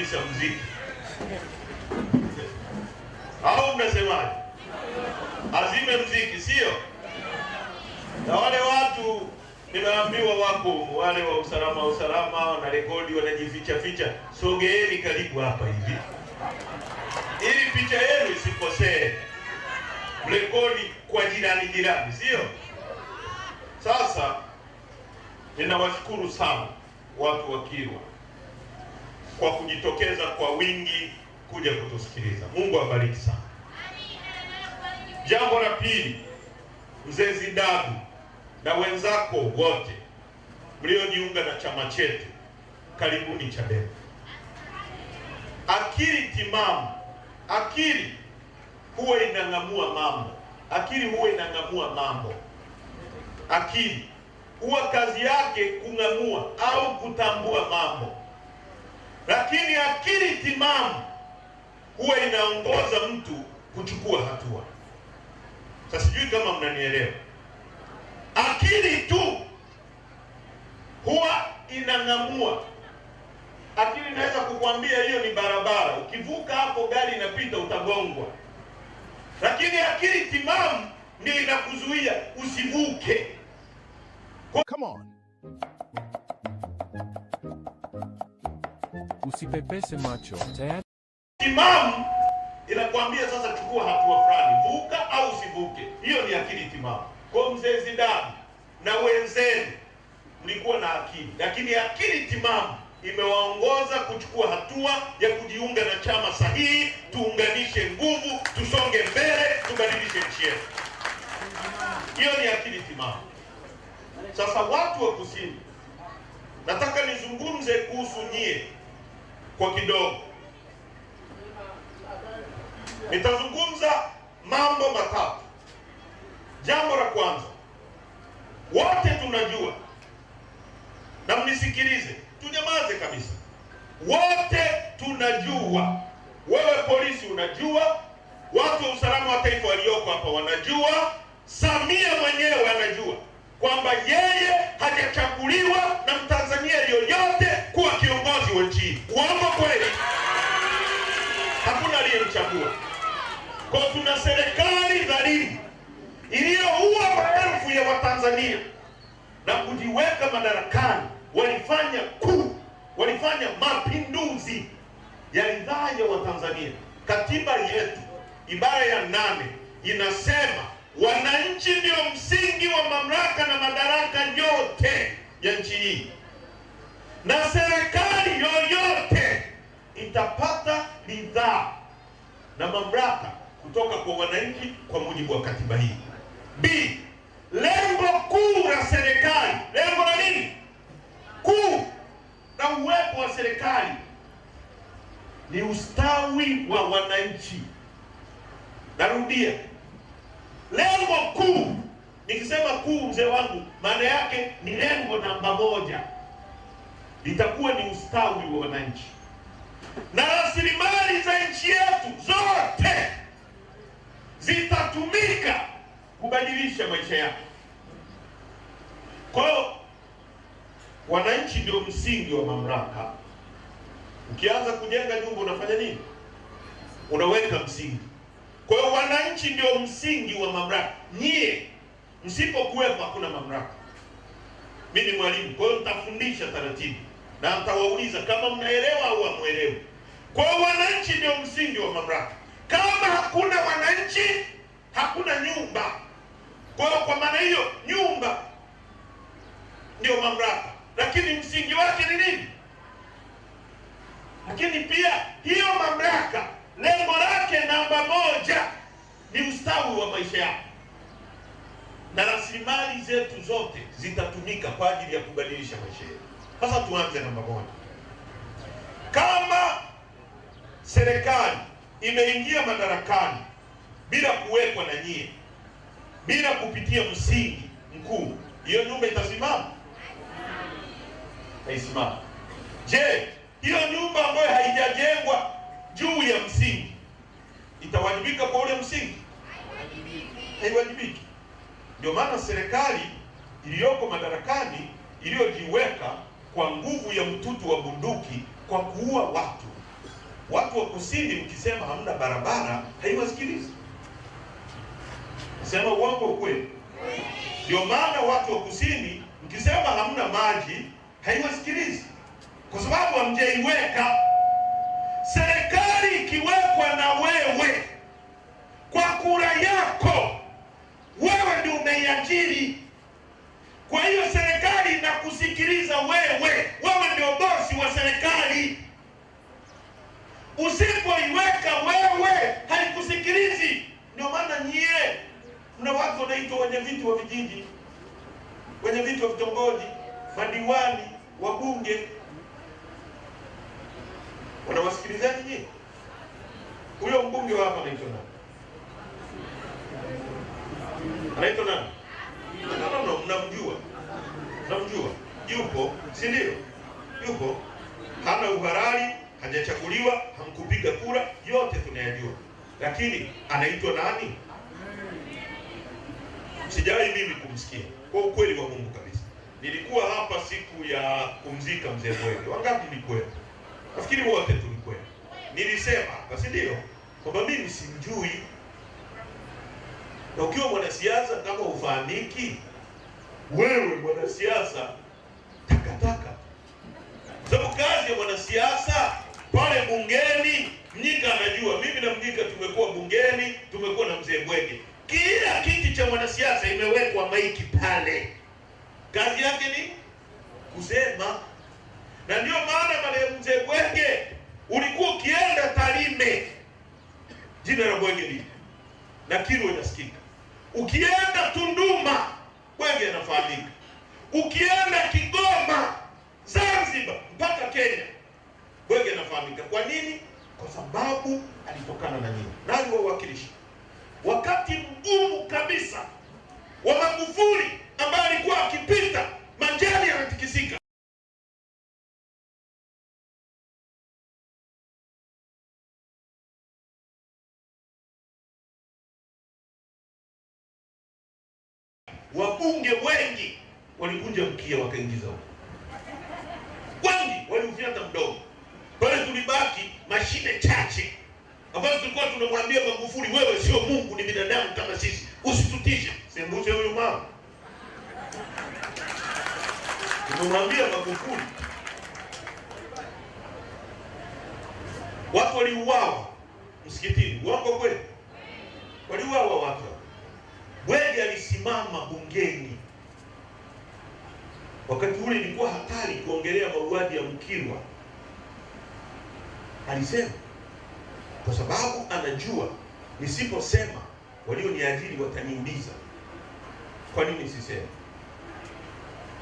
kabisa mziki. Au mnasemaje? Azime mziki, sio? Na wale watu nimeambiwa wako wale wa usalama wanarekodi, wanajificha. Sogeeni karibu hapa hivi, ili picha yenu isikosee. Mrekodi kwa jirani, sio? Sasa ninawashukuru sana watu wa Kilwa kwa kujitokeza kwa wingi kuja kutusikiliza. Mungu awabariki sana. Jambo la pili, Mzee Zidadu na wenzako wote mliojiunga na chama chetu, karibuni Chadema. Akili timamu, akili huwa inang'amua mambo. Akili huwa inang'amua mambo. Akili huwa kazi yake kung'amua au kutambua mambo, lakini akili timamu huwa inaongoza mtu kuchukua hatua. Sasa sijui kama mnanielewa. Akili tu huwa inang'amua. Akili inaweza kukwambia hiyo ni barabara, ukivuka hapo gari inapita utagongwa, lakini akili timamu ndio inakuzuia usivuke. Come on. Usipepese macho. Tayari timamu inakwambia sasa chukua hatua fulani, vuka au usivuke. Hiyo ni akili timamu. Kwa Mzee Zidadu na wenzenu mlikuwa na akili, lakini akili timamu imewaongoza kuchukua hatua ya kujiunga na chama sahihi. Tuunganishe nguvu, tusonge mbele, tubadilishe nchi yetu. Hiyo ni akili timamu. Sasa watu wa Kusini, nataka nizungumze kuhusu nyie kwa kidogo. Nitazungumza mambo matatu. Jambo la kwanza, wote tunajua, na mnisikilize, tunyamaze kabisa. Wote tunajua, wewe polisi unajua, watu wa usalama wa taifa walioko hapa wanajua, Samia mwenyewe anajua kwamba yeye hajachaguliwa na Mtanzania yoyote kuwa kiongozi wa nchi. Uongo kweli? Hakuna aliyemchagua. Kwa tuna serikali dhalimu iliyoua maelfu ya Watanzania na kujiweka madarakani. Walifanya mapinduzi ya ridhaa ya Watanzania. Katiba yetu ibara ya 8 inasema wananchi ndio msingi wa mamlaka na madaraka yote ya nchi hii, na serikali yoyote itapata ridhaa na mamlaka kutoka kwa wananchi kwa mujibu wa katiba hii. B, lengo kuu la serikali, lengo la nini kuu na uwepo wa serikali ni ustawi wa wananchi. Narudia, lengo kuu. Nikisema kuu, mzee wangu, maana yake ni lengo namba 1 litakuwa ni ustawi wa wananchi, na rasilimali za nchi yetu zote zitatumika kubadilisha maisha yako. Kwa hiyo wananchi ndio msingi wa mamlaka. Ukianza kujenga nyumba unafanya nini? Unaweka msingi. Kwa hiyo wananchi ndio msingi wa mamlaka. Nyie msipokuwepo hakuna mamlaka. Mimi ni mwalimu, kwa hiyo nitafundisha taratibu na nitawauliza kama mnaelewa au hamuelewi. Kwa hiyo wananchi ndio msingi wa mamlaka. Kama hakuna wananchi, hakuna nyumba. Kwa hiyo kwa maana hiyo nyumba ndio mamlaka, lakini msingi wake ni nini? Lakini pia hiyo mamlaka lengo lake namba 1 ni ustawi wa maisha yako, na rasilimali zetu zote zitatumika kwa ajili ya kubadilisha maisha yetu. Sasa tuanze namba 1. Kama serikali imeingia madarakani bila kuwekwa na nyie, bila kupitia msingi mkuu, hiyo nyumba itasimama? Haisimama. Je, hiyo nyumba ambayo haijajengwa juu ya msingi itawajibika kwa ule msingi? Haiwajibiki. Ndio maana serikali iliyoko madarakani iliyojiweka kwa nguvu ya mtutu wa bunduki kwa kuua watu Watu wa kusini mkisema hamna barabara haiwasikilizi. Sema uongo ukweli? Ndio maana watu wa kusini mkisema hamna maji haiwasikilizi, kwa sababu hamjaiweka. Serikali ikiwekwa na wewe kwa kura yako, wewe ndio umeiajiri. Kwa hiyo serikali inakusikiliza wewe, wewe ndio bosi wa serikali. Usipoiweka wewe haikusikilizi. Ndio maana nyie mna watu wanaitwa wenye viti wa vijiji, wenye viti wa vitongoji, madiwani, wabunge. Wanawasikilizani nyie? Huyo mbunge wa hapa anaitwa nani? Anaitwa nani? No, mnamjua. Mnamjua. Yupo, si ndio? Yupo. Hana uhalali, hajachaguliwa, hamkupiga kura, yote tunayajua. Lakini anaitwa nani? Sijawahi mimi kumsikia. Kwa ukweli wa Mungu kabisa. Nilikuwa hapa siku ya kumzika mzee Mwenge. Wangapi mlikuwepo? Nafikiri wote tulikuwepo. Nilisema, basi ndio, kwamba mimi simjui. Na ukiwa mwanasiasa kama ufahamiki, wewe mwanasiasa takataka. Sababu kazi ya mwanasiasa pale bungeni, Mnyika anajua, mimi na Mnyika tumekuwa bungeni, tumekuwa na mzee Mwenge. Kila kiti cha mwanasiasa imewekwa maiki pale. Kazi yake ni kusema. Na ndio maana marehemu mzee Mwenge ulikuwa ukienda Tarime, jina la Mwenge lipo na Kilwa inasikika. Ukienda Tunduma, Mwenge anafahamika. Ukienda Kigoma, Zanzibar, mpaka Kenya, Mwenge anafahamika. Kwa nini? Kwa sababu alitokana na nyinyi. Nani wawakilishi? Wakati mgumu kabisa wa Magufuli ambaye alikuwa akipita, majani yanatikisika. Wabunge wengi walikunja mkia wakaingiza huko. Wengi waliufiata mdomo. Pale tulibaki mashine chache ambazo tulikuwa tunamwambia Magufuli, wewe sio Mungu, ni binadamu kama sisi, usitutishe. Sembuse huyo mama. Tunamwambia Magufuli. Watu waliuawa msikitini. Uongo kweli? Waliuawa watu. Mwenge alisimama bungeni. Wakati ule ilikuwa hatari kuongelea mauaji ya Mkilwa. Alisema kwa sababu anajua nisiposema walioniajiri wataniuliza. Kwa nini sisema?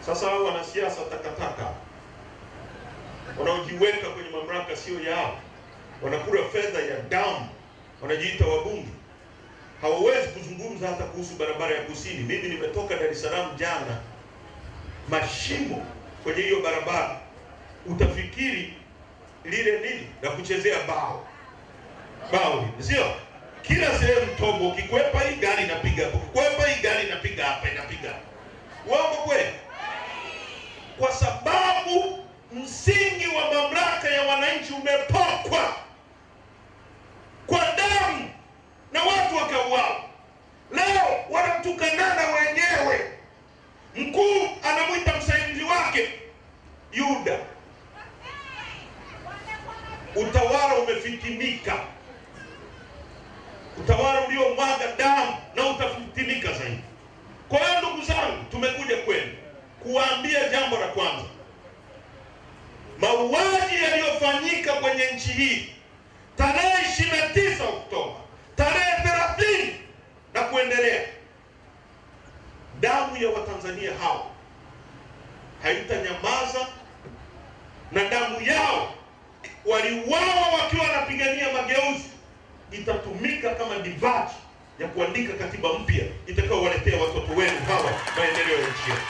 Sasa hao wanasiasa takataka wanaojiweka kwenye mamlaka sio yao, wanakula fedha ya damu, wanajiita wabunge, hawawezi kuzungumza hata kuhusu barabara ya kusini. Mimi nimetoka Dar es Salaam jana, mashimo kwenye hiyo barabara utafikiri lile nini na kuchezea bao sio? Kila sehemu tombo, ukikwepa hii gari inapiga hapo, ukikwepa hii gari inapiga hapa, inapiga. Uongo kweli? Kwa sababu msingi wa mamlaka ya wananchi umepokwa kwa damu na watu wakauawa. Leo wanatukanana wenyewe. Mkuu anamwita msaidizi wake Yuda. Utawala umefitimika. Utawala uliomwaga damu na utafitimika zaidi. Kwa hiyo ndugu zangu, tumekuja kwenu kuwaambia jambo la kwanza. Mauaji yaliyofanyika kwenye nchi hii tarehe 29 Oktoba, tarehe 30 na kuendelea, damu ya Watanzania hao haitanyamaza, na damu yao waliuawa wakiwa wanapigania mageuzi itatumika kama divaji ya kuandika katiba mpya itakayowaletea watoto wenu hawa maendeleo ya nchi yetu.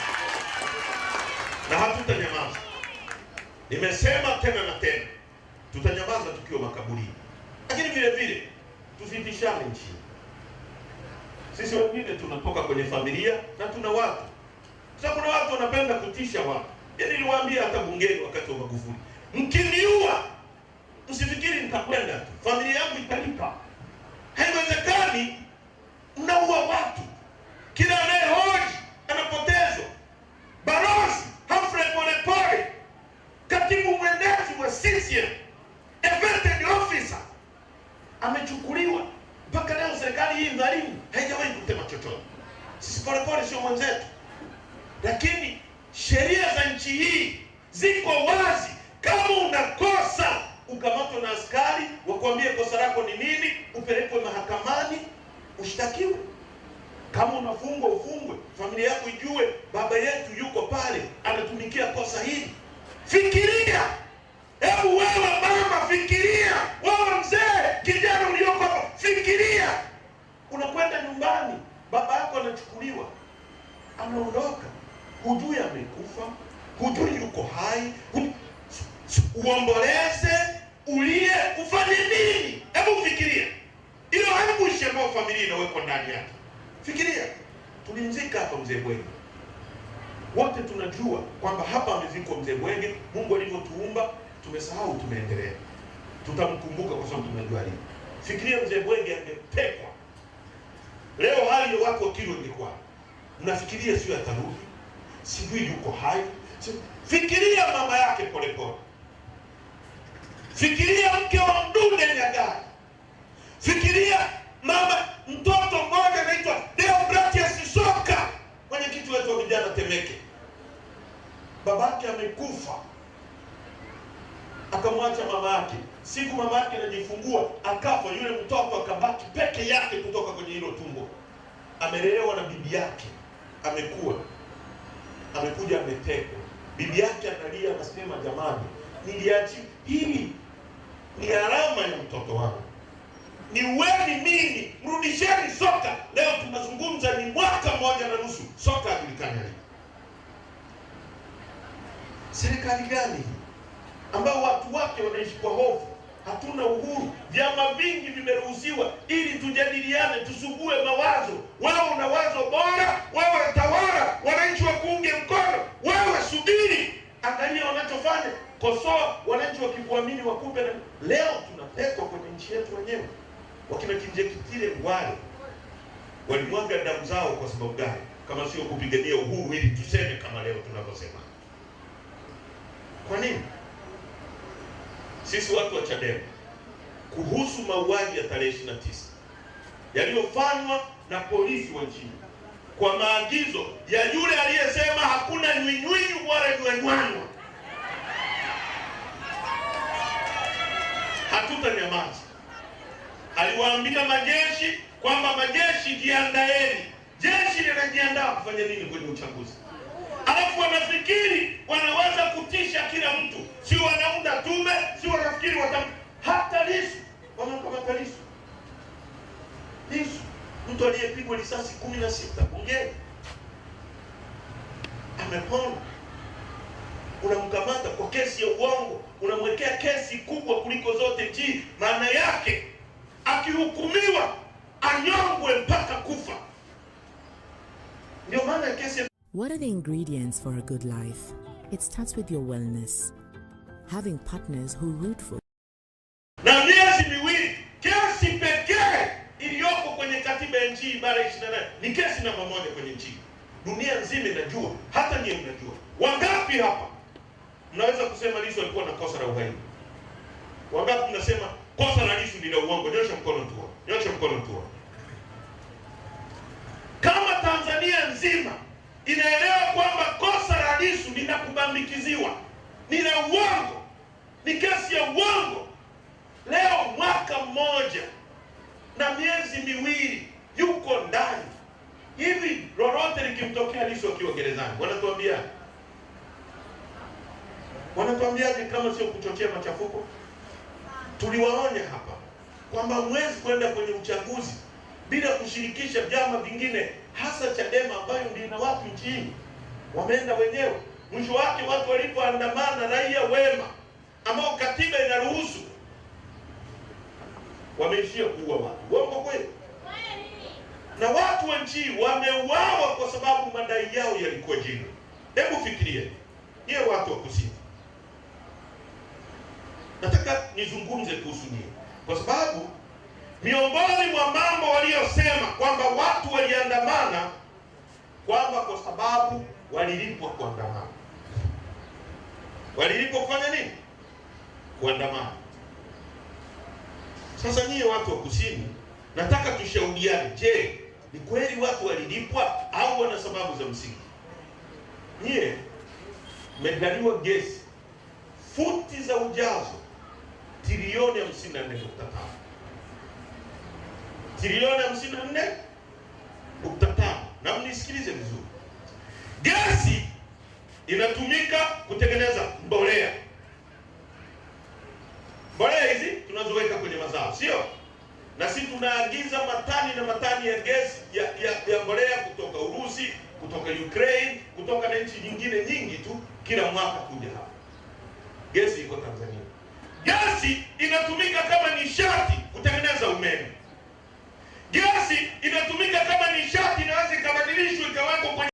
Na hatutanyamaza. Nimesema tena na tena, tutanyamaza tukiwa makaburini. Lakini vile vile tusitishane nchi. Sisi wengine tunatoka kwenye familia na tuna watu. Sasa kuna watu wanapenda kutisha watu. Yaani niliwaambia hata bungeni wakati wa Magufuli, mkiniua msifikiri nitakwenda tu, familia yangu italipa. Haiwezekani. Mnaua watu, kila anayehoji anapotezwa. Balozi Humphrey Polepole, katibu mwenezi wa CCM, elected officer, amechukuliwa. Mpaka leo serikali hii dhalimu haijawahi kutema chochote. Sisi Polepole sio mwenzetu, lakini sheria za nchi hii ziko wazi. Kama unakosa, ukamatwe na askari, wakwambie kosa lako ni nini, upelekwe mahakamani, ushtakiwe. Kama unafungwa, ufungwe, familia yako ijue baba yetu yuko pale anatumikia kosa hili. Fikiria, hebu wewe mama fikiria, wewe mzee, kijana ulioko hapo fikiria. Unakwenda nyumbani, baba yako anachukuliwa, anaondoka, hujui amekufa, hujui yuko hai, uomboleze, ulie, ufanye nini? Hebu fikiria. Ilo anguish ambayo familia inawekwa ndani yake. Fikiria, tulimzika hapa mzee Bwenge. Wote tunajua kwamba hapa amezikwa mzee Bwenge. Mungu alivyotuumba, tumesahau, tumeendelea. Tutamkumbuka kwa sababu tunajua lini. Fikiria mzee Bwenge angetekwa. Leo hali ya watu wa Kilwa ingekuwa. Mnafikiria sio atarudi? Sijui yuko hai. Fikiria mama yake Polepole. Fikiria mke wa Mdude Nyagali. Fikiria mama, mtoto mmoja anaitwa Deogratias Soka, mwenyekiti wetu wa vijana Temeke. Babake amekufa, akamwacha mama yake. Siku mama yake anajifungua akafa, yule mtoto akabaki peke yake kutoka kwenye hilo tumbo. Amelelewa na bibi yake, amekuwa, amekuja ametekwa. Bibi yake analia, anasema jamani, niliachi hili ni alama ya mtoto wangu, ni weni mimi, mrudisheni Soka. Leo tunazungumza ni mwaka mmoja na nusu, Soka hajulikani. Serikali gani ambao watu wake wanaishi kwa hofu? Hatuna uhuru. Vyama vingi vimeruhusiwa ili tujadiliane, tusugue mawazo. Wewe una wazo bora, wewe tawala, wananchi wakuunge mkono. Wewe subiri, angalia wanachofanya, kosoa, wananchi wakikuamini wakupe. Leo tunatekwa kwenye nchi yetu wenyewe. Wakina Kinjekitile Ngwale walimwaga damu zao kwa sababu gani? Kama sio kupigania uhuru ili tuseme kama leo tunavyosema. Kwa nini? Sisi watu wa Chadema, kuhusu mauaji ya tarehe 29 yaliyofanywa na polisi wa nchini kwa maagizo ya yule aliyesema hakuna nywinywi wala nywanwa, hatutanyamaza. Aliwaambia majeshi kwamba majeshi jiandaeni. Jeshi linajiandaa kufanya nini kwenye uchaguzi? Alafu wanafikiri wanaweza kutisha kila mtu. Si wanaunda tume, si wanafikiri hata Lissu, wanakamata Lissu. Lissu, mtu aliyepigwa risasi 16 bungeni, amepona. Unamkamata kwa kesi ya uongo, unamwekea kesi kubwa kuliko zote nchi. Maana yake akihukumiwa anyongwe mpaka kufa. Ndio maana kesi. What are the ingredients for a good life? It starts with your wellness. Having partners who root for. Na miezi miwili, kesi pekee iliyoko kwenye katiba ya nchi ibara 28 ni kesi namba 1 kwenye nchi. Dunia nzima inajua, hata nyinyi mnajua. Wangapi hapa mnaweza kusema Lissu alikuwa na kosa la uhaini? Wangapi mnasema kosa la Lissu ni la uongo? Nyosha mkono tu. Nyosha mkono tu. Kama Tanzania nzima inaelewa kwamba kosa la Lissu linakubambikiziwa, ni la uongo, ni kesi ya uongo, leo mwaka mmoja na miezi miwili yuko ndani. Hivi lolote likimtokea Lissu akiwa gerezani, wanatuambiaje kama sio kuchochea machafuko? Tuliwaonya hapa kwamba mwezi kwenda kwenye uchaguzi bila kushirikisha vyama vingine, hasa Chadema ambayo ndio ina watu nchini. Wameenda wenyewe. Mwisho wake watu walipoandamana, raia wema ambao katiba inaruhusu, wameishia kuua watu. Uongo kweli? Na watu wa nchi wameuawa kwa sababu madai yao yalikuwa jinga. Hebu fikiria, yeye watu wa kusini. Nataka nataka nizungumze kuhusu nini, kwa sababu miongoni mwa mambo waliyosema kwamba watu waliandamana kwamba kwa sababu walilipwa kuandamana. Walilipwa kufanya nini? Kuandamana. Sasa nyie watu wa kusini, nataka tushauriane. Je, ni kweli watu walilipwa au wana sababu za msingi? Nyie mmegaliwa gesi futi za ujazo trilioni 54.5. Trilioni 54.5. Na mnisikilize vizuri. Gesi inatumika kutengeneza mbolea. Mbolea hizi tunazoweka kwenye mazao, sio? Na sisi tunaagiza matani na matani ya gesi ya mbolea kutoka Urusi, kutoka Ukraine, kutoka na nchi nyingine nyingi tu kila mwaka kuja hapa. Gesi iko Tanzania. Gesi inatumika kama nishati kutengeneza umeme. Gesi inatumika kama nishati, inaweza ikabadilishwa ikawekwa kwenye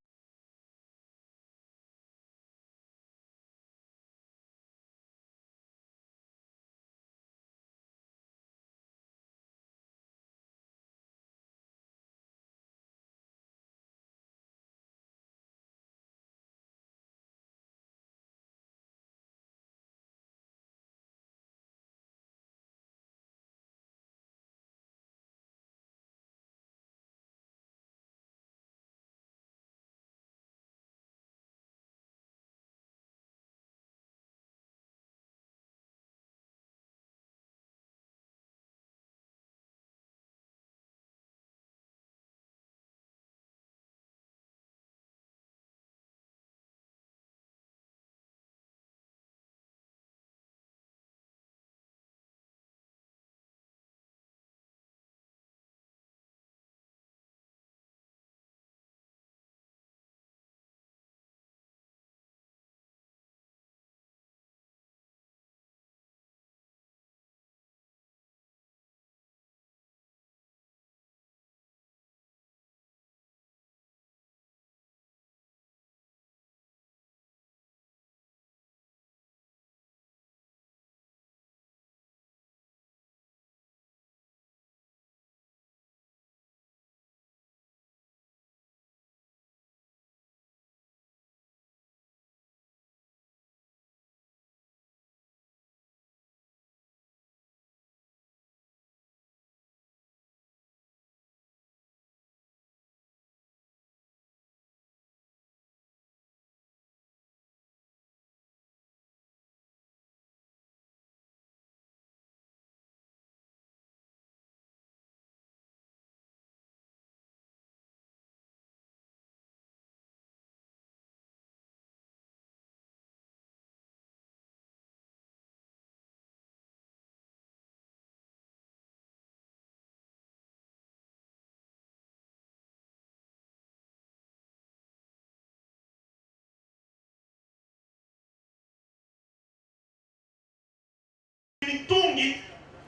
mitungi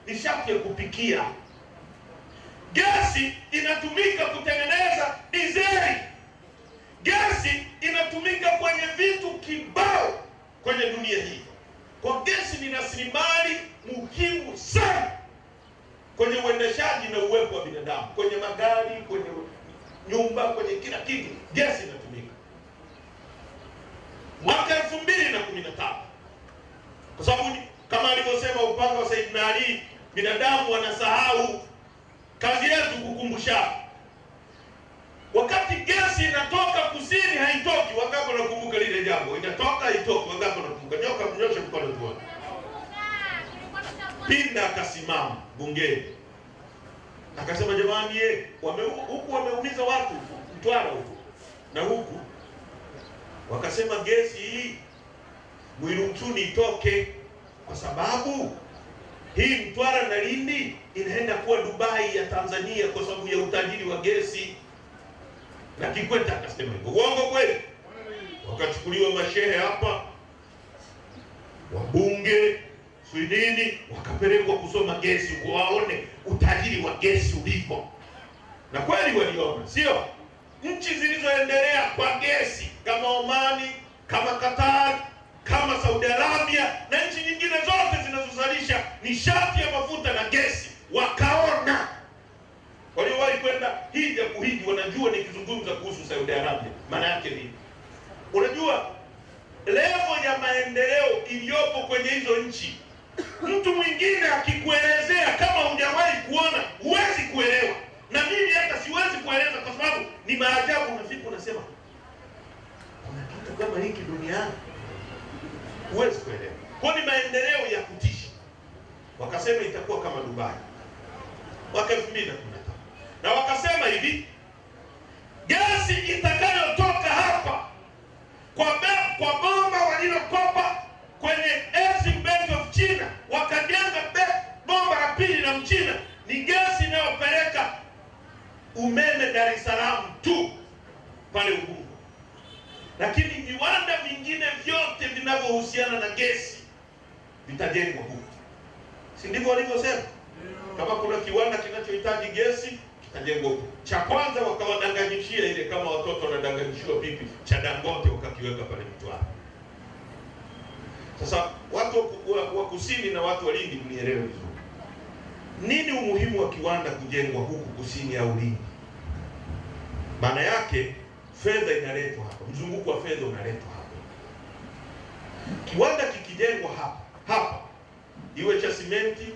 nishati ya kupikia. Gesi inatumika kutengeneza dizeli. Gesi inatumika kwenye vitu kibao kwenye dunia hii. Kwa gesi ni rasilimali muhimu sana kwenye uendeshaji na uwepo wa binadamu, kwenye magari, kwenye nyumba, kwenye kila kitu gesi inatumika. Mwaka 2015, kwa sababu kama alivyosema upanga wa Sayyidina Ali, binadamu wanasahau, kazi yetu kukumbusha. Wakati gesi inatoka kusini haitoki, wangapi wanakumbuka lile jambo? Inatoka haitoki, wangapi wanakumbuka? Nyoka mnyoshe mkono tuone. Pinda akasimama bungeni akasema, jamani huku wameumiza watu Mtwara huku na huku, wakasema gesi hii Mwiruchuni itoke, kwa sababu hii Mtwara na Lindi inaenda kuwa Dubai ya Tanzania kwa sababu ya utajiri wa gesi. Na Kikwete akasema hivyo. Uongo kweli? Wakachukuliwa mashehe hapa, wabunge Swidini, wakapelekwa kusoma gesi waone utajiri wa gesi ulipo. Na kweli waliona, sio? Nchi zilizoendelea kwa gesi kama Omani, kama Qatar, kama Saudi Arabia na nchi nyingine zote zinazozalisha nishati ya mafuta na gesi, wakaona. Waliowahi kwenda hija kuhiji wanajua nikizungumza kuhusu Saudi Arabia maana yake ni, unajua level ya maendeleo iliyopo kwenye hizo nchi. Mtu mwingine akikuelezea kama hujawahi kuona, huwezi kuelewa. Na mimi hata siwezi kueleza kwa sababu ni maajabu. Unafika unasema kuna kitu kama hiki duniani, huwezi kuelewa. Kwa ni maendeleo ya kutisha. Wakasema itakuwa kama Dubai mwaka 2015. Na wakasema hivi, gesi itakayotoka hapa kwa bomba walilokopa kwenye Exim Bank of China, wakajenga bomba la pili la Mchina, ni gesi inayopeleka umeme Dar es Salaam tu pale Ubungo. Lakini viwanda vingine vyote vinavyohusiana na gesi vitajengwa huko. Si ndivyo walivyosema? Kama kuna kiwanda kinachohitaji gesi kitajengwa huko. Cha kwanza wakawadanganyishia ile, kama watoto wanadanganyishiwa pipi, cha Dangote wakakiweka pale Mtwara. Sasa watu wa kusini na watu wa Lindi mnielewe vizuri. Nini umuhimu wa kiwanda kujengwa huku kusini au Lindi? Maana yake fedha inaletwa hapa, mzunguko wa fedha unaletwa hapa. Kiwanda kikijengwa hapa, iwe cha simenti,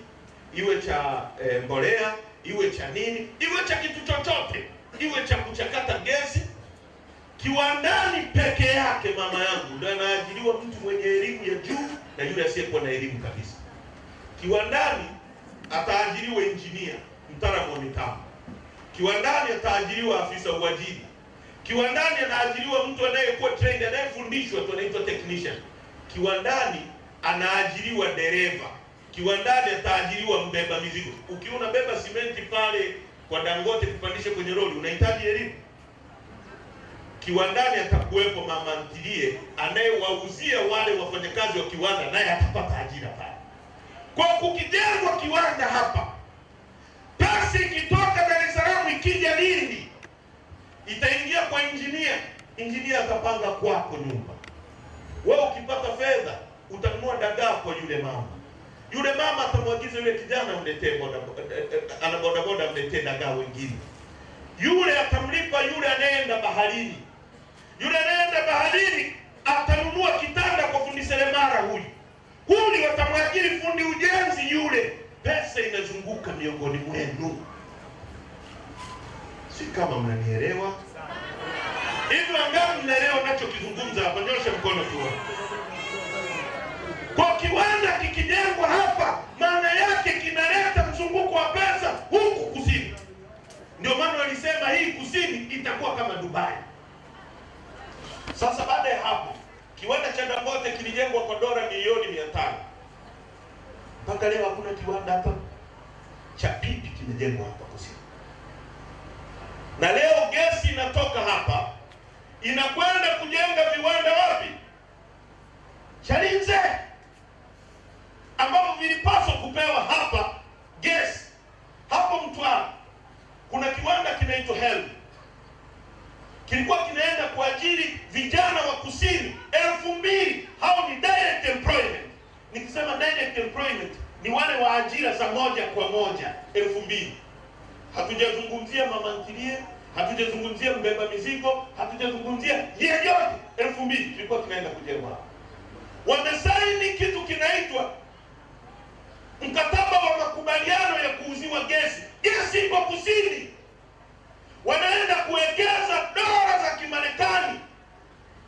iwe cha mbolea, iwe cha nini, iwe cha kitu chochote, iwe cha kuchakata gesi, kiwandani peke yake, mama yangu, ndio anaajiriwa mtu mwenye elimu ya juu na yule asiyekuwa na elimu kabisa. Kiwandani ataajiriwa injinia, mtaalamu wa mitambo. Kiwandani ataajiriwa afisa uajiri. Kiwandani anaajiriwa mtu anayekuwa trained, anayefundishwa, tunaitwa technician. Kiwandani anaajiriwa dereva. Kiwandani ataajiriwa mbeba mizigo. Ukiona beba simenti pale kwa Dangote kupandisha kwenye lori, unahitaji elimu. Kiwandani atakuwepo mama ntilie anayewauzia wale wafanyakazi wa kiwanda, naye atapata ajira pale. Kwa kukijengwa kiwanda hapa, pasi ikitoka Dar es Salaam ikija Lindi, itaingia kwa injinia. Injinia atapanga kwako nyumba. Wewe ukipata fedha utanunua dagaa kwa yule mama. Yule mama atamwagiza yule kijana mletee bodaboda mletee dagaa wengine. Yule atamlipa yule anayeenda baharini. Yule anayeenda baharini atanunua kitanda kwa fundi seremala huyu. Huyu watamwajiri fundi ujenzi yule. Pesa inazunguka miongoni mwenu. Si kama mnanielewa? Hivi wangapi mnaelewa ninachokizungumza hapa? Nyosha mkono tu. Kwa kiwanda kikijengwa hapa, maana yake kinaleta mzunguko wa pesa huku kusini. Ndio maana walisema hii kusini itakuwa kama Dubai. Sasa baada ya hapo, kiwanda cha Dangote kilijengwa kwa dola milioni 500. Mpaka leo hakuna kiwanda hapa cha pipi kimejengwa hapa kusini. Na leo gesi inatoka hapa inakwenda kujenga viwanda wapi? Chalinze, ambapo vilipaswa kupewa hapa gesi. Hapo Mtwara kuna kiwanda kinaitwa Hell, kilikuwa kinaenda kuajiri vijana wa kusini 2000. Hao ni direct employment. Nikisema direct employment ni wale wa ajira za moja kwa moja 2000. Hatujazungumzia mama ntilie, hatujazungumzia mbeba mizigo, hatujazungumzia yeyote. 2000 kilikuwa kinaenda kujengwa. Wamesaini kitu kinaitwa mkataba wa makubaliano ya kuuziwa gesi. Gesi ipo kusini. Wanaenda kuwekeza dola za Kimarekani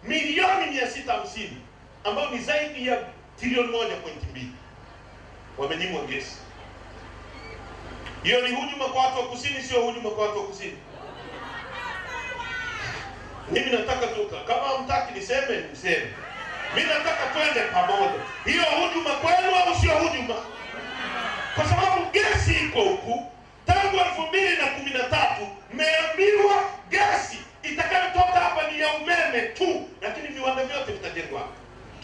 milioni 650, ambao ni zaidi ya trilioni 1.2. Wamenyimwa gesi. Hiyo ni hujuma kwa watu wa kusini, sio hujuma kwa watu wa kusini? Mimi nataka tuka, kama hamtaki niseme. Mimi nataka twende pamoja. Hiyo hujuma kwenu au sio hujuma? Kwa sababu gesi iko huku. Tangu 2013 mmeambiwa gesi itakayotoka hapa ni ya umeme tu, lakini viwanda vyote vitajengwa hapa.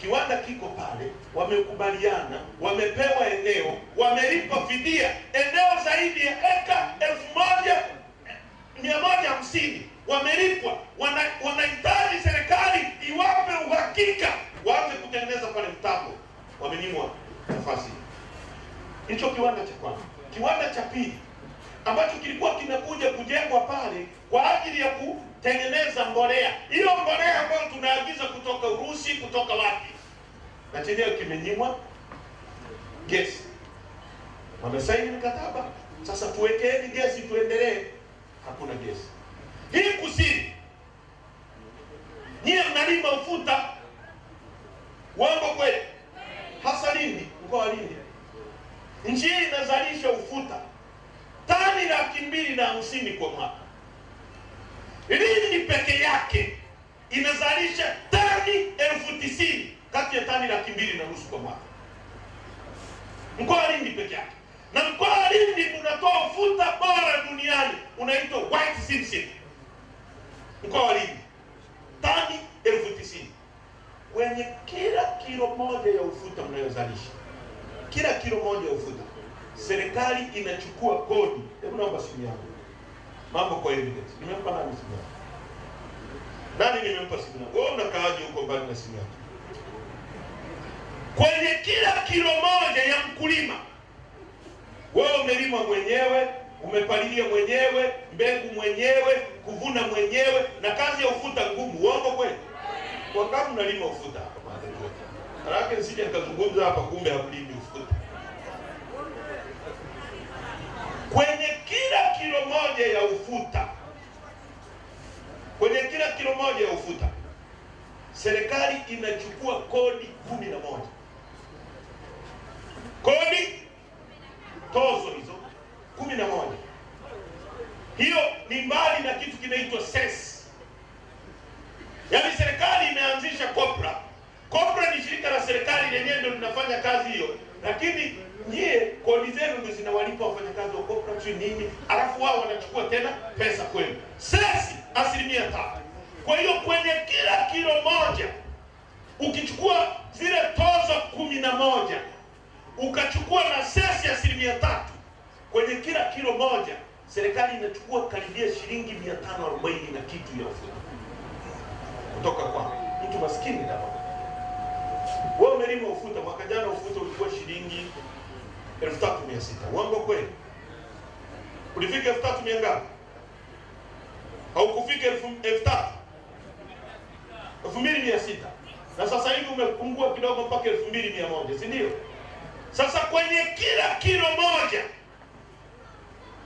Kiwanda kiko pale, wamekubaliana, wamepewa eneo, wamelipa fidia, eneo zaidi ya eka 1150 wamelipwa. Wanahitaji serikali iwape uhakika waanze kutengeneza pale mtambo, wamenyimwa nafasi. Hicho kiwanda cha kwanza. Kiwanda cha pili ambacho kilikuwa kinakuja kujengwa pale kwa ajili ya kutengeneza mbolea, hiyo mbolea ambayo tunaagiza kutoka Urusi, kutoka wapi, na chenyewe kimenyimwa gesi. Wamesaini mkataba, sasa tuwekeeni gesi tuendelee, hakuna gesi. Hii kusini, nyie mnalima ufuta, uongo kweli? Hasa Lindi, mkoa wa Lindi, nchi hii inazalisha ufuta tani 250,000 kwa mwaka. Lindi peke yake inazalisha tani 90,000 kati ya tani 250,000 kwa mwaka. Mkoa wa Lindi peke yake. Na mkoa wa Lindi unatoa ufuta bora duniani, unaitwa White Simpson. Mkoa wa Lindi tani 90,000. Kwenye kila kilo moja ya ufuta mnayozalisha, kila kilo moja ya ufuta, serikali inachukua kodi. Hebu naomba simu yangu. Mambo kwa evidence. Nimempa nani simu yangu? Nani nimempa simu yangu? Wewe unakaaje huko mbali na simu yangu? Kwenye kila kilo moja ya mkulima, wewe umelima mwenyewe, umepalilia mwenyewe, mbegu mwenyewe, kuvuna mwenyewe, na kazi ya ufuta ngumu. Uongo kweli? Kwa kama mnalima ufuta hapa mahali yote. Haraka nisije nikazungumza hapa kumbe hamlimi ufuta. Kwenye kila kilo moja ya ufuta, kwenye kila kilo moja ya ufuta, serikali inachukua kodi 11. Kodi tozo hizo 11. Hiyo ni mbali na kitu kinaitwa cess. Yaani serikali imeanzisha COPRA. COPRA ni shirika la serikali lenyewe ndio linafanya kazi hiyo. Lakini nyie kodi zenu ndio zinawalipa wafanyakazi wa COPRA sio nini? Alafu wao wanachukua tena pesa kwenu. Cess 3%. Kwa hiyo kwenye kila kilo moja ukichukua zile tozo 11 ukachukua na cess ya 3%, kwenye kila kilo moja serikali inachukua karibia shilingi 540 na kitu ya ufuta kutoka kwa mtu maskini. Wewe umelima ufuta, mwaka jana ufuta ulikuwa shilingi 3,600. Uongo kweli? Ulifika 3,000 ngapi? Au kufika 3,000? 2,600. Na sasa hivi umepungua kidogo mpaka 2,100, si ndio? Sasa kwenye kila kilo moja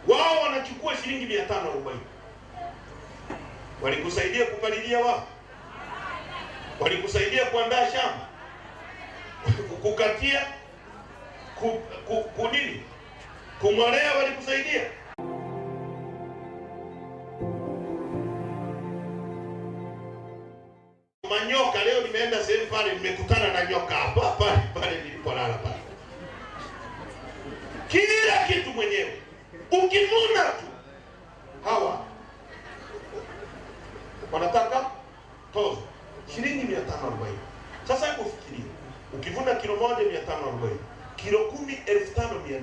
wao wanachukua shilingi 540. Walikusaidia kupalilia wao? Walikusaidia kuandaa shamba? Kukatia? Kunini? Kung'olea walikusaidia? Manyoka, leo nimeenda sehemu pale nimekutana na nyoka hapa pale nilipolala pale. Kila kitu mwenyewe. Ukivuna tu hawa wanataka tozo shilingi 540. Sasa hebu fikiria, ukivuna kilo moja 540, kilo 10 1500,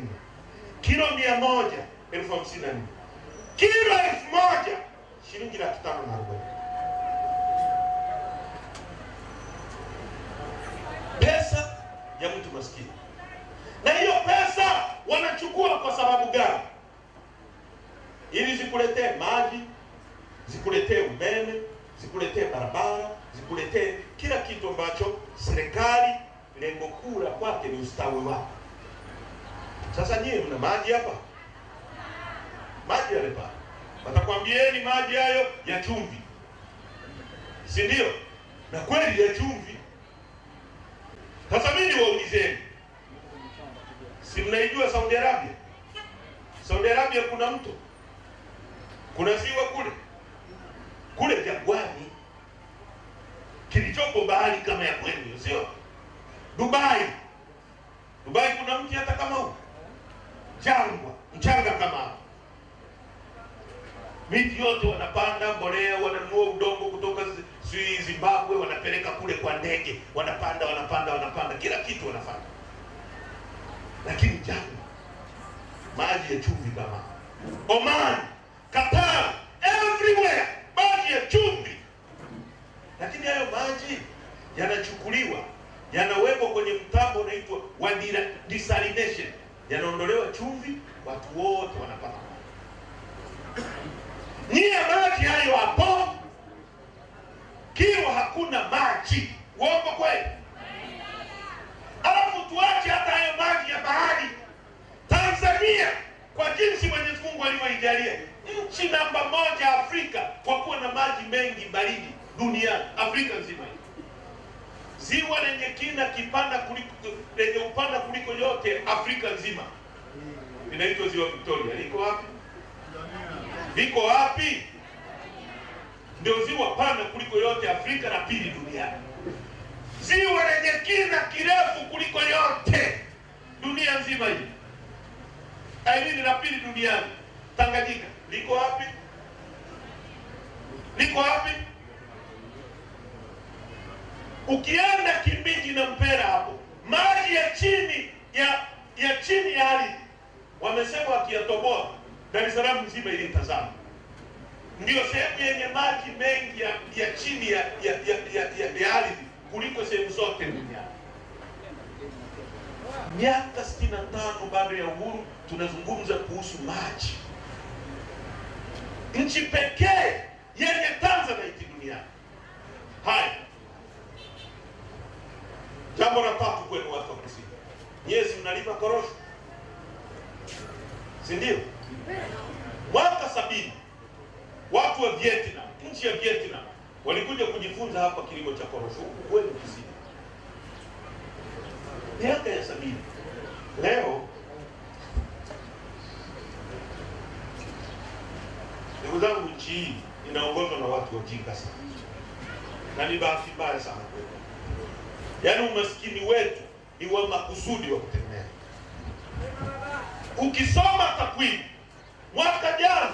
kilo 100 1054, kilo 1000 shilingi 540. Pesa ya mtu maskini. Na hiyo pesa wanachukua kwa sababu gani? Ili zikuletee maji, zikuletee umeme, zikuletee barabara, zikuletee kila kitu ambacho serikali lengo kuu la kwake ni ustawi wako. Sasa nyie mna maji hapa? Maji yale pale. Watakwambieni maji hayo ya chumvi. Si ndio? Na kweli ya chumvi. Sasa mimi niwaulizeni. Si mnaijua Saudi Arabia? Saudi Arabia kuna mto. Kuna ziwa kule jangwani kilichopo bahari kama ya kwenu, sio? Dubai kuna mti hata kama huu. Jangwa, mchanga kama huu. Miti yote wanapanda mbolea, wananunua udongo kutoka Zimbabwe, wanapeleka kule kwa ndege, wanapanda, kila kitu wanafanya. Lakini jangwa, maji ya chumvi kama Oman, Qatar, everywhere maji ya chumvi. Lakini hayo maji yanachukuliwa Nyie maji hayo hapo, Kilwa hakuna maji. Uongo kweli? Alafu tuache hata hayo maji ya bahari. Tanzania kwa jinsi Mwenyezi Mungu alivyoijalia, nchi namba 1 Afrika kwa kuwa na maji mengi baridi duniani, Afrika nzima hii. Ziwa lenye kina kipana kuliko lenye upana kuliko yote Afrika nzima inaitwa Ziwa Victoria. Liko wapi? Liko wapi? Ndio ziwa pana kuliko yote Afrika na pili duniani. Ziwa lenye kina kirefu kuliko yote dunia nzima hii, aidini la pili duniani, Tanganyika. Liko wapi? Liko wapi? Ukienda Kimbiji na Mpera hapo, maji ya chini ya chini ya ardhi wamesema wakiyatoboa Dar es Salaam nzima ili tazama. Ndio sehemu yenye maji mengi ya chini ya ardhi kuliko sehemu zote duniani. Miaka 65 baada ya uhuru tunazungumza kuhusu maji. Nchi pekee yenye Tanzanite duniani. Haya. Jambo la tatu kwenu watu wa kusini. Nyezi mnalima korosho, si ndio? Mwaka 70 watu wa Vietnam, nchi ya Vietnam walikuja kujifunza hapa kilimo cha korosho huku kwenu kusini. Miaka ya 70. Leo ndugu zangu, nchi hii inaongozwa na watu wajinga sana, na ni bahati mbaya sana kwetu. Yaani umaskini wetu ni wa makusudi wa kutengeneza. Ukisoma takwimu, mwaka jana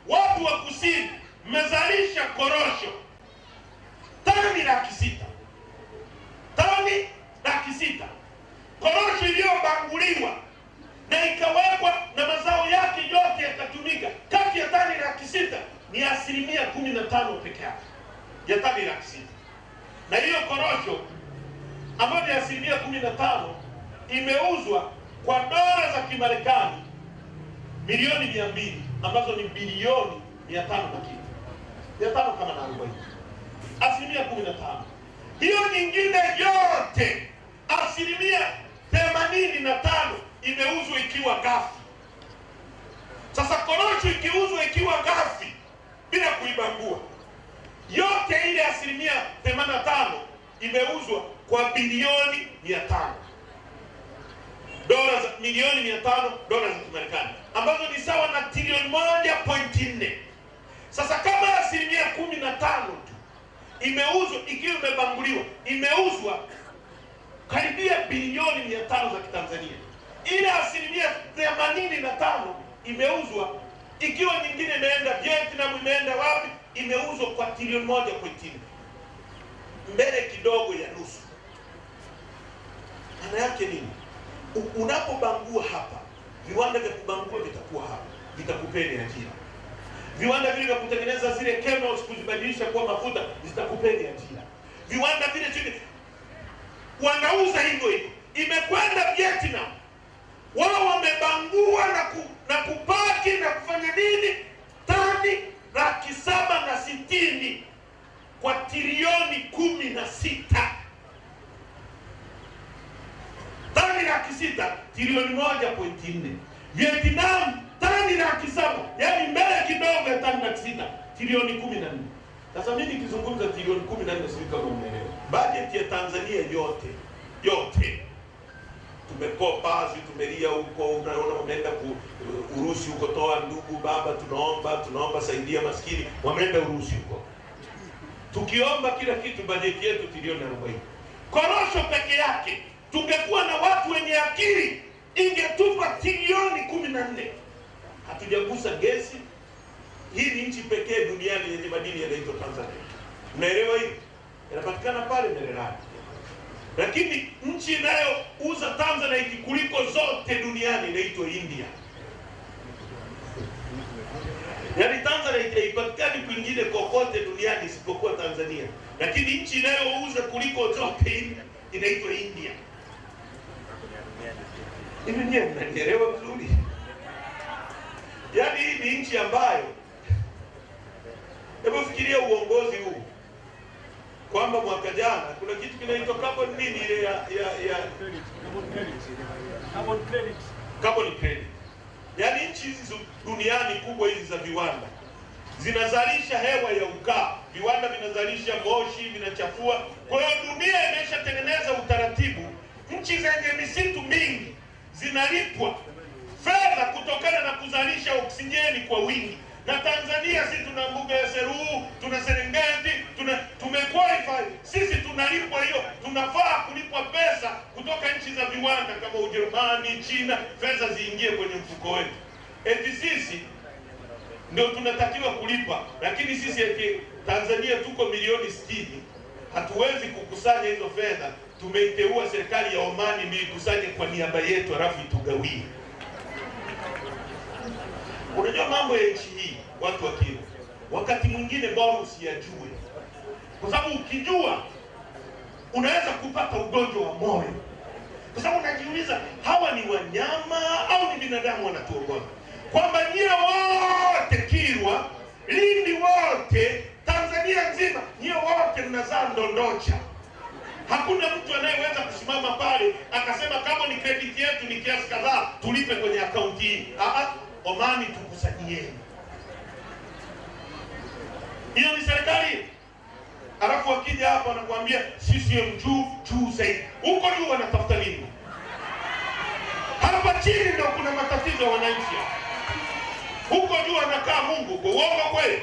watu wa kusini mmezalisha korosho tani 600,000. Tani 600,000. Korosho iliyobanguliwa na ikawekwa na mazao yake yote yakatumika, kati ya tani 600,000 ni 15% peke yake ya tani 600,000. Na hiyo korosho ambayo ni 15% imeuzwa kwa dola za Kimarekani milioni 200, ambazo ni bilioni 500 na kitu. 500 kama na 40. 15%. Hiyo nyingine yote 85% imeuzwa ikiwa ghafi. Sasa korosho ikiuzwa ikiwa ghafi bila kuibangua, yote ile 85% imeuzwa kwa bilioni 500 dola, milioni 500 dola za Kimarekani, ambazo ni sawa na trilioni 1.4. Sasa kama 15% tu imeuzwa ikiwa imebanguliwa, imeuzwa karibia bilioni 500 za Kitanzania. Ile 85% imeuzwa ikiwa nyingine imeenda Vietnam, imeenda wapi, imeuzwa kwa trilioni 1.4, mbele kidogo ya nusu. Maana yake nini? Unapobangua hapa, viwanda vya kubangua vitakuwa hapa, vitakupeni ajira. Viwanda vile vya kutengeneza zile chemicals kuzibadilisha kuwa mafuta zitakupeni ajira. Viwanda vile chini wanauza hivyo hivyo. Imekwenda Vietnam, wao wamebangua na kupaki na kufanya nini? Tani 760,000 kwa trilioni 16. Tani 600 trilioni 1.4. Vietnam tani 700, yani mbele kidogo ya tani 600 trilioni 14. Sasa mimi nikizungumza trilioni 14 sio kama umeelewa. Bajeti ya Tanzania yote tumekopa, tumelia huko, unaona wameenda Urusi huko, toa ndugu baba, tunaomba saidia maskini, wameenda Urusi huko. Tukiomba kila kitu, bajeti yetu trilioni 40. Korosho peke yake tungekuwa na watu wenye akili ingetupa trilioni 14. Hatujagusa gesi. Hii ni nchi pekee duniani yenye madini yanaitwa Tanzania. Unaelewa hiyo? Inapatikana pale Mererani. Lakini nchi inayouza Tanzanite kuliko zote duniani inaitwa India. Yaani Tanzanite haipatikani kwingine kokote duniani isipokuwa Tanzania. Lakini nchi inayouza kuliko zote inaitwa India. Hivi ndiye mnaelewa vizuri? Yaani hii ni nchi ambayo Hebu fikiria uongozi huu kwamba mwaka jana kuna kitu kinaitwa carbon nini ile ya carbon credit. Yaani nchi hizi duniani kubwa hizi za viwanda zinazalisha hewa ya ukaa, viwanda vinazalisha moshi, vinachafua. Kwa hiyo dunia imeshatengeneza utaratibu, nchi zenye misitu mingi zinalipwa fedha kutokana na kuzalisha oksijeni kwa wingi. Na Tanzania sisi tuna mbuga ya Seru, tuna Serengeti, tumequalify. Sisi tunalipwa hiyo, tunafaa kulipwa pesa kutoka nchi za viwanda kama Ujerumani, China, fedha ziingie kwenye mfuko wetu. Eti sisi ndio tunatakiwa kulipa, lakini sisi eti Tanzania tuko milioni 60, hatuwezi kukusanya hizo fedha. Tumeiteua serikali ya Omani ndio ikusanye kwa niaba yetu alafu itugawie. Unajua mambo ya nchi hii watu wakiwa wakati mwingine bora usiyajue, kwa sababu ukijua unaweza kupata ugonjwa wa moyo, kwa sababu unajiuliza hawa ni wanyama au ni binadamu wanatuongoza? Kwamba nyie wote Kilwa, Lindi, wote Tanzania nzima, nyie wote mnazaa ndondocha. Hakuna mtu anayeweza kusimama pale akasema kama ni credit yetu ni kiasi kadhaa tulipe kwenye akaunti hii. Omani tukusanyieni. Hiyo ni serikali. Alafu wakija hapa wanakuambia CCM juu zaidi. Huko juu wanatafuta nini? Hapa chini ndio kuna matatizo ya wananchi. Huko juu anakaa Mungu, kwa uongo kweli.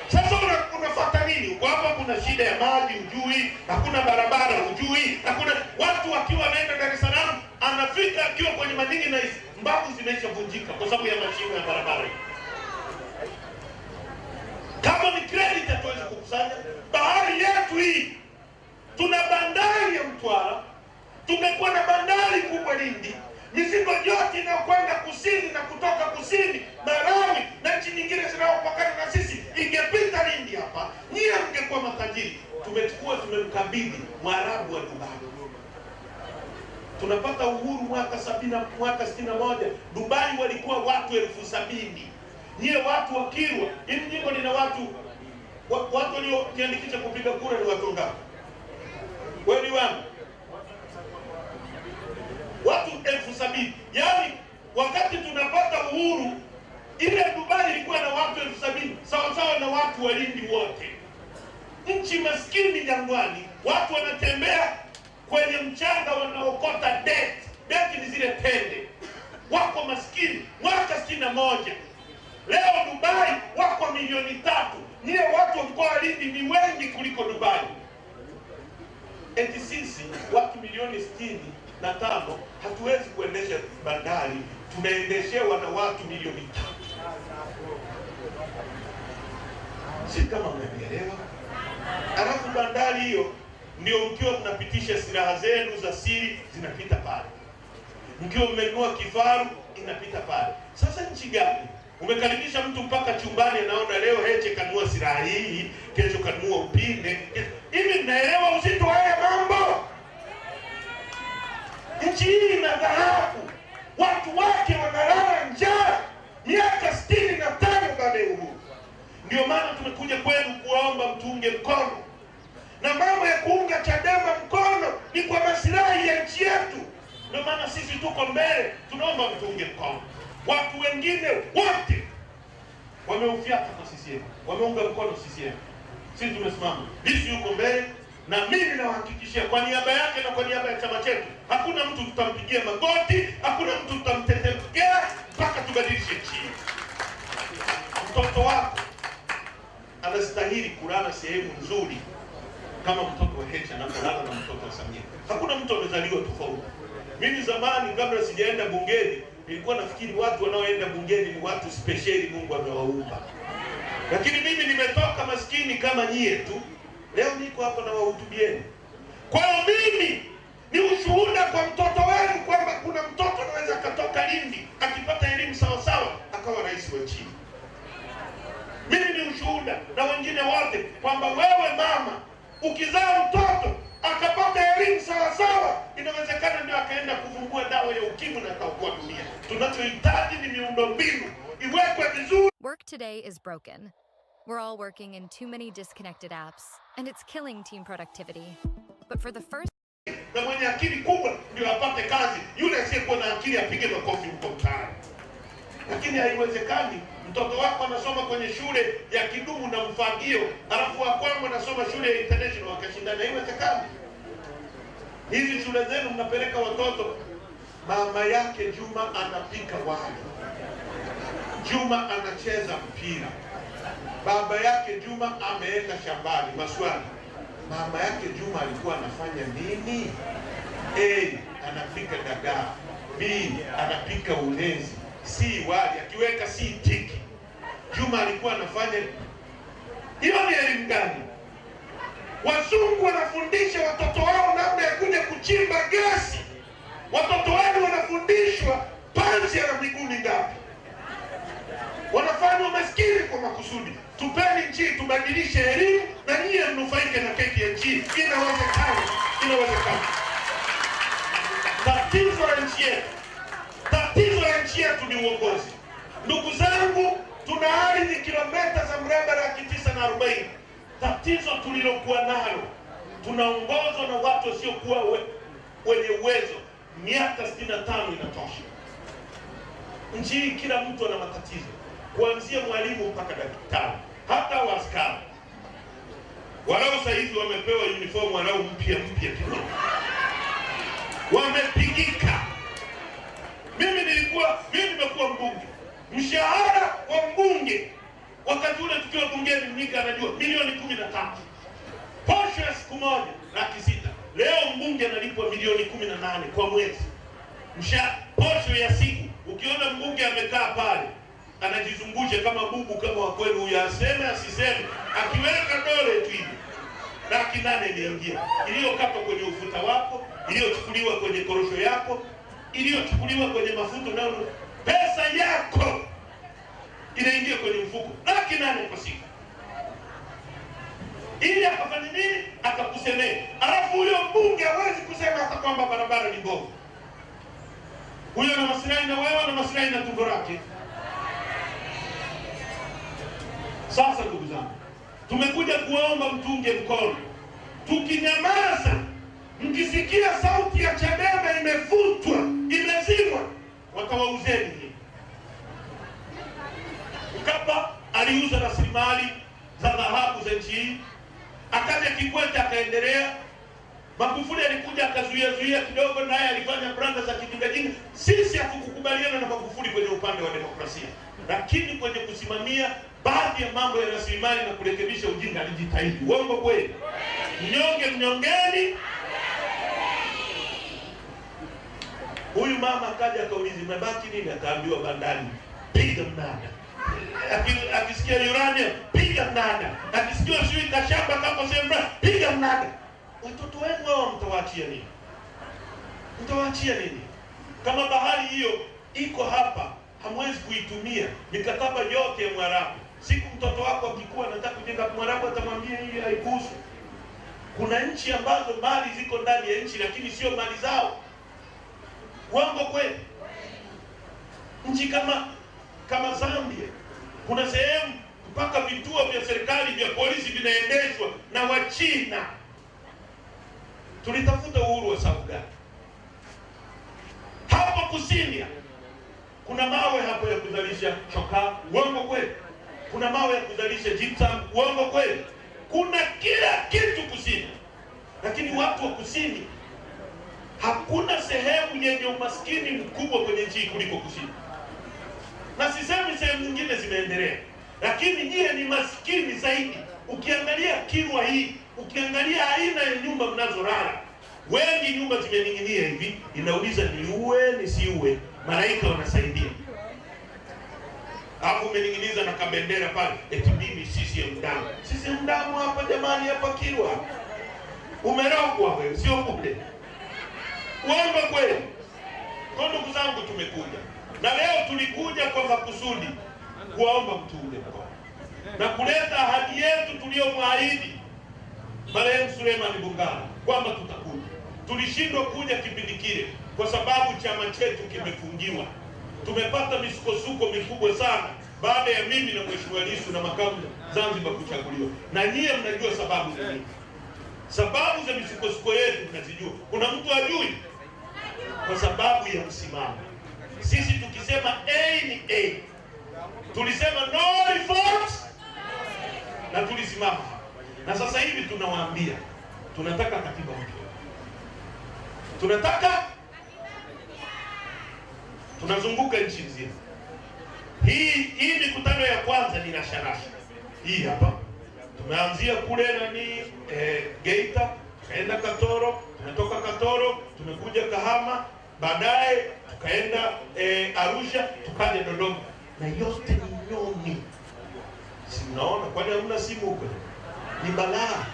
Sasa unafuata nini? Huko hapa kuna shida ya maji ujui, hakuna barabara ujui, hakuna watu wakiwa wanaenda Dar es Salaam anafika akiwa kwenye madini na mbavu zimeshavunjika kwa sababu ya mashimo ya barabara. Kama ni credit hatuwezi kukusanya. Bahari yetu hii, tuna bandari ya Mtwara, tumekuwa na bandari kubwa Lindi, mizigo yote inayokwenda kusini na kutoka kusini Malawi na nchi nyingine zinazopakana na sisi ingepita Lindi hapa, nyie mngekuwa matajiri. Tumemkabidhi Mwarabu wa Dubai. Tunapata uhuru mwaka 61. Dubai walikuwa watu 70,000. Nyie watu wa Kilwa, hili jimbo lina watu waliojiandikisha kupiga kura ni watu ngapi? Kweli wangu? Watu 70,000. Yaani wakati tunapata uhuru ile Dubai ilikuwa na watu 70,000 sawa sawa na watu wa Lindi wote. Nchi maskini jangwani, watu wanatembea kwenye mchanga wanaokota deti ni zile tende. Wako maskini mwaka 61. Leo Dubai wako 3,000,000. Nyie watu wa mkoa wa Lindi ni wengi kuliko Dubai. Eti sisi watu 1,65,000 hatuwezi kuendesha bandari, tunaendeshewa na watu 3,000,000. Si kama mnaelewa? Alafu bandari hiyo ndio mkiwa mnapitisha silaha zenu za siri zinapita pale. Mkiwa mmenunua kifaru inapita pale. Sasa nchi gani? Umekaribisha mtu mpaka chumbani anaona leo Heche kanunua silaha hii, kesho kanunua upinde. Hivi mnaelewa uzito wa haya mambo? Nchi hii ina dhahabu. Watu wake wanalala njaa miaka 65 baada ya uhuru. Ndio maana tumekuja kwenu kuwaomba mtuunge mkono. Na mambo ya kuunga Chadema mkono ni kwa maslahi ya nchi yetu. Ndio maana sisi tuko mbele, tunaomba mtuunge mkono. Watu wengine wote wameufiata kwa CCM, wameunga mkono CCM. Sisi tumesimama. Lissu yuko mbele na mimi nawahakikishia kwa niaba yake na kwa niaba ya chama chetu, hakuna mtu tutampigia magoti, hakuna mtu tutamtetemekea mpaka tubadilishe nchi. Mtoto wako anastahili kulala sehemu nzuri kama mtoto wa Heche anapolala na mtoto wa Samia. Hakuna mtu amezaliwa tofauti. Mimi zamani kabla sijaenda bungeni nilikuwa nafikiri watu wanaoenda bungeni ni watu speciali Mungu amewaumba. Lakini mimi nimetoka maskini kama nyie tu. Leo niko hapa na wahutubieni. Kwa hiyo mimi ni ushuhuda kwa mtoto wenu kwamba kuna mtoto anaweza katoka Lindi akipata elimu sawa sawa akawa rais wa nchi. Mimi ni ushuhuda na wengine wote kwamba wewe mama ukizaa mtoto akapata elimu sawa sawa, inawezekana ndio akaenda kuvumbua dawa ya ukimwi na akaokoa dunia. Tunachohitaji ni miundombinu iwekwe vizuri. Work today is broken. We're all working in too many disconnected apps, and it's killing team productivity. But for the first na mwenye akili kubwa ndio apate kazi, yule asiyekuwa na akili apige makofi huko mtaani. Lakini haiwezekani mtoto wako anasoma kwenye shule ya Kidumu na Mfagio, alafu wakwangu anasoma shule ya International wakashindana. Haiwezekani. Hizi shule zenu mnapeleka watoto, mama yake Juma anapika wali, Juma anacheza mpira, baba yake Juma ameenda shambani. Maswali, mama yake Juma alikuwa anafanya nini? A, anapika dagaa. B, anapika ulezi. C, wali. Akiweka C tiki. Juma alikuwa anafanya. Hiyo ni elimu gani? Wazungu wanafundisha watoto wao namna ya kuja kuchimba gesi. Watoto wao wanafundishwa panzi ana miguu mingapi. Wanafanya maskini kwa makusudi. Tupeni nchi, tubadilishe elimu na nyie mnufaike na keki ya nchi. Inawezekana. Inawezekana. Tatizo la nchi yetu, tatizo la nchi yetu ni uongozi. Ndugu zangu, tuna ardhi kilomita za mraba 940. Tatizo tulilokuwa nalo, tunaongozwa na watu wasiokuwa wenye uwezo. Miaka 65 inatosha. Nchi hii kila mtu ana matatizo, kuanzia mwalimu mpaka daktari, hata waaskari. Walau sasa hivi wamepewa uniform walau mpya kidogo. Wamepigika. Mimi nimekuwa mbunge. Mshahara wa mbunge wakati ule tukiwa bungeni, Mnyika anajua, milioni 13. Posho ya siku moja 600,000. Leo mbunge analipwa milioni 18 kwa mwezi. Posho ya siku. Ukiona mbunge amekaa pale anajizungusha kama bubu, kama wa kweli huyu, aseme asiseme, akiweka dole tu hivi 800,000 imeingia, iliyokatwa kwenye ufuta wako, iliyochukuliwa kwenye korosho yako, iliyochukuliwa kwenye mafuta, na pesa yako inaingia kwenye mfuko 800,000 kwa siku. Ili akafanya nini? Akakusemea. Alafu huyo mbunge hawezi kusema hata kwamba barabara ni mbovu. Huyo na maslahi na wewe na maslahi na tumbo lake. Sasa ndugu zangu, tumekuja kuomba mtunge mkono. Tukinyamaza, mkisikia sauti ya Chadema imefutwa, imezimwa, watawauzeni hii. Mkapa aliuza rasilimali za dhahabu za nchi hii. Akaja Kikwete akaendelea. Magufuli alikuja akazuia kidogo, naye alifanya branda za kijingajinga. Sisi hatukukubaliana na Magufuli kwenye upande wa demokrasia, lakini kwenye kusimamia baadhi ya mambo ya rasilimali na kurekebisha ujinga alijitahidi. Uongo kweli? Mnyonge mnyongeni. Huyu mama akaja akauliza mabaki nini, akaambiwa bandari, piga mnada. Akisikia uranium, piga mnada. Akisikia sijui kashamba kama sema, piga mnada. Watoto wenu wao mtawaachia nini? Mtawaachia nini? Kama bahari hiyo iko hapa, hamwezi kuitumia. Mikataba yote ya Mwarabu. Siku mtoto wako akikuwa anataka kujenga Mwarabu, atamwambia hii haikuhusu. Kuna nchi ambazo mali ziko ndani ya nchi lakini sio mali zao. Uongo kweli? Nchi kama Zambia, kuna sehemu mpaka vituo vya serikali vya polisi vinaendeshwa na Wachina. Tulitafuta uhuru wa sababu gani? Hapo kusini kuna mawe hapo ya kuzalisha chokaa. Uongo kweli? Kuna mawe ya kuzalisha gypsum. Uongo kweli? Kuna kila kitu kusini. Lakini watu wa kusini, hakuna sehemu yenye umaskini mkubwa kwenye nchi kuliko kusini. Na sisemi sehemu nyingine zimeendelea, lakini nyie ni maskini zaidi. Ukiangalia Kilwa hii, ukiangalia aina ya nyumba mnazolala, wengi nyumba zimening'inia hivi, inauliza niue nisiue, malaika wanasaidia. Hapo umening'iniza na kabendera pale, eti mimi CCM damu. CCM damu hapa jamani, hapa Kilwa. Umerogwa wewe, sio bure. Uongo kweli? Kwa ndugu zangu, tumekuja. Na leo tulikuja kwa makusudi kuomba mtunge mkono na kuleta ahadi yetu tuliyomwahidi marehemu Suleiman Bungala kwamba tutakuja. Tulishindwa kuja kipindi kile kwa sababu chama chetu kimefungiwa. Tumepata misukosuko mikubwa sana baada ya mimi na Mheshimiwa Lissu na makamu Zanzibar kuchaguliwa. Na nyie mnajua sababu za nini? Sababu za misukosuko yetu mnazijua. Kuna mtu ajui? Kwa sababu ya msimamo. Sisi tukisema A ni A. Tulisema no reforms na tulisimama. Na sasa hivi tunawaambia tunataka katiba mpya. Tunazunguka nchi nzima. Hii mikutano ya kwanza ni rasharasha. Hii hapa. Tumeanzia kule Geita, tukaenda Katoro, tumetoka Katoro, tumekuja Kahama, baadaye tukaenda Arusha, tukaja Dodoma. Na yote ni nyoni. Si mnaona kwani hamna simu huko? Ni balaa.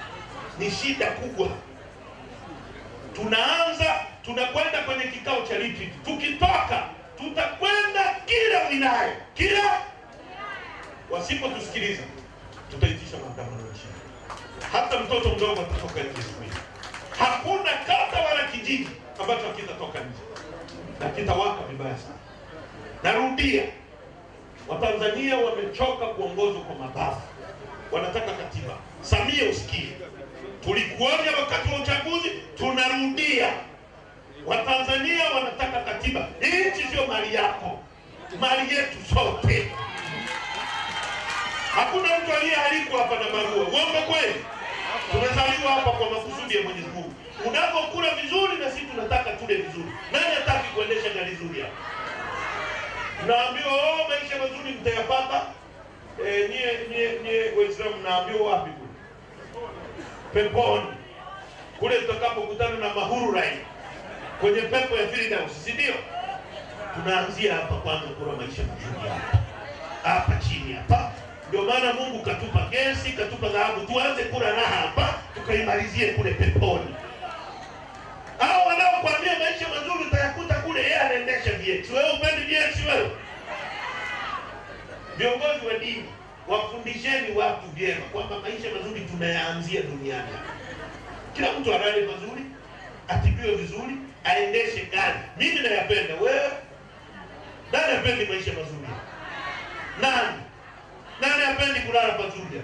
Ni shida kubwa. Tunakwenda kwenye kikao cha retreat. Tukitoka tutakwenda kila wilaya. Wasipotusikiliza tutaitisha maandamano nchini. Hata mtoto mdogo atatoka nje siku hiyo. Hakuna kata wala kijiji ambacho kitatoka nje. Na kitawaka vibaya sana. Narudia, Watanzania wamechoka kuongozwa kwa mabavu. Wanataka katiba. Samia usikie. Tulikuonya wakati wa uchaguzi, tunarudia. Watanzania wanataka katiba. Nchi sio mali yako. Mali yetu sote. Hakuna mtu aliyealikwa hapa na barua. Uongo kweli? Tumezaliwa hapa kwa makusudi ya Mwenyezi Mungu. Unapokula vizuri na sisi tunataka tule vizuri. Nani hataki kuendesha gari zuri hapa? Naambiwa maisha mazuri mtayapata. Nyie Waislamu naambiwa wapi kule? Peponi. Kule tutakapokutana na mahuru rai. Kwenye pepo ya Firdaus, si ndio? Tunaanzia hapa kwanza kula maisha mazuri hapa. Hapa chini hapa. Ndio maana Mungu katupa gesi, katupa dhahabu. Tuanze kula raha hapa, tukaimalizie kule peponi. Hao wanaokuambia maisha mazuri utayakuta kule, yeye anaendesha VX. Wewe upendi VX wewe? Viongozi wa dini wafundisheni watu vyema kwamba maisha mazuri tunayaanzia duniani. Kila mtu alale mazuri, atibiwe vizuri, aendeshe gari. Mimi nayapenda. Wewe nani hapendi maisha mazuri? Nani hapendi kulala pazuri?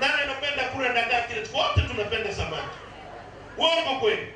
Nani anapenda kula dagaa kile? Wote tunapenda samaki. Uongo kweli?